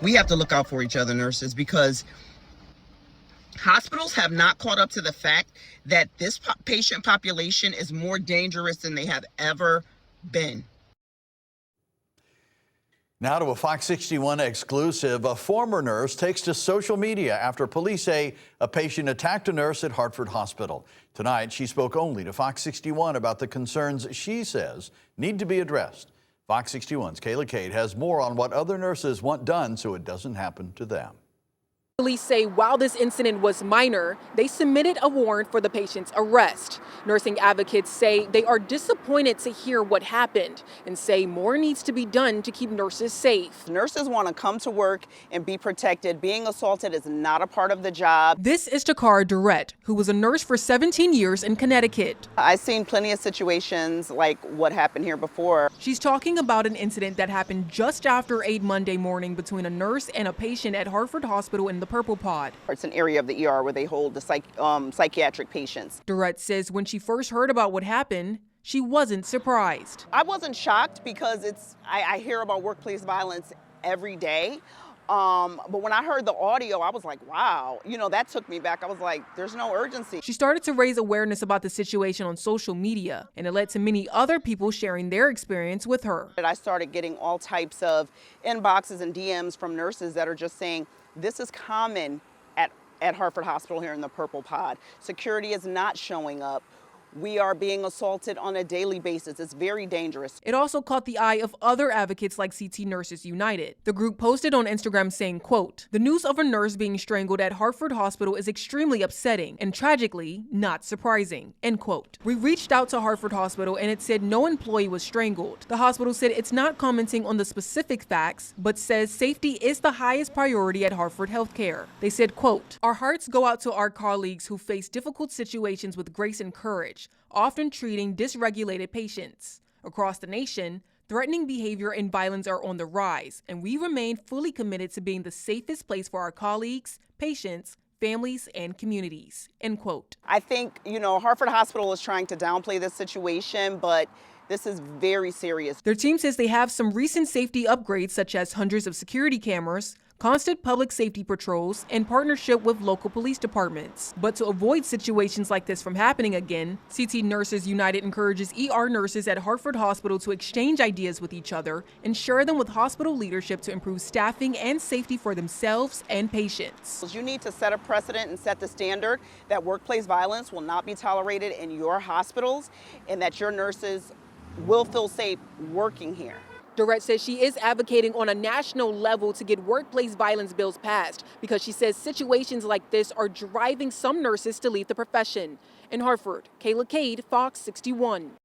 We have to look out for each other, nurses, because hospitals have not caught up to the fact that this patient population is more dangerous than they have ever been. Now to a Fox 61 exclusive. A former nurse takes to social media after police say a patient attacked a nurse at Hartford Hospital. Tonight, she spoke only to Fox 61 about the concerns she says need to be addressed. Fox 61's Kayla Cade has more on what other nurses want done so it doesn't happen to them. Police say while this incident was minor, they submitted a warrant for the patient's arrest. Nursing advocates say they are disappointed to hear what happened and say more needs to be done to keep nurses safe. Nurses want to come to work and be protected. Being assaulted is not a part of the job. This is Takara Durrett, who was a nurse for 17 years in Connecticut. I've seen plenty of situations like what happened here before. She's talking about an incident that happened just after 8 Monday morning between a nurse and a patient at Hartford Hospital in the Purple Pod. It's an area of the ER where they hold the psychiatric patients. Durrett says when she first heard about what happened, she wasn't surprised. I wasn't shocked because I hear about workplace violence every day. But when I heard the audio, I was like, wow, that took me back. I was like, there's no urgency. She started to raise awareness about the situation on social media, and it led to many other people sharing their experience with her. I started getting all types of inboxes and DMs from nurses that are just saying, this is common at Hartford Hospital here in the Purple Pod. Security is not showing up. We are being assaulted on a daily basis. It's very dangerous. It also caught the eye of other advocates like CT Nurses United. The group posted on Instagram saying, quote, "The news of a nurse being strangled at Hartford Hospital is extremely upsetting and tragically not surprising," end quote. We reached out to Hartford Hospital and it said no employee was strangled. The hospital said it's not commenting on the specific facts, but says safety is the highest priority at Hartford Healthcare. They said, quote, "Our hearts go out to our colleagues who face difficult situations with grace and courage, often treating dysregulated patients. Across the nation, threatening behavior and violence are on the rise, and we remain fully committed to being the safest place for our colleagues, patients, families, and communities," end quote. I think, Hartford Hospital is trying to downplay this situation, but this is very serious. Their team says they have some recent safety upgrades, such as hundreds of security cameras, constant public safety patrols, and partnership with local police departments. But to avoid situations like this from happening again, CT Nurses United encourages ER nurses at Hartford Hospital to exchange ideas with each other and share them with hospital leadership to improve staffing and safety for themselves and patients. You need to set a precedent and set the standard that workplace violence will not be tolerated in your hospitals and that your nurses will feel safe working here. Durrett says she is advocating on a national level to get workplace violence bills passed because she says situations like this are driving some nurses to leave the profession. In Hartford, Kayla Cade, Fox 61.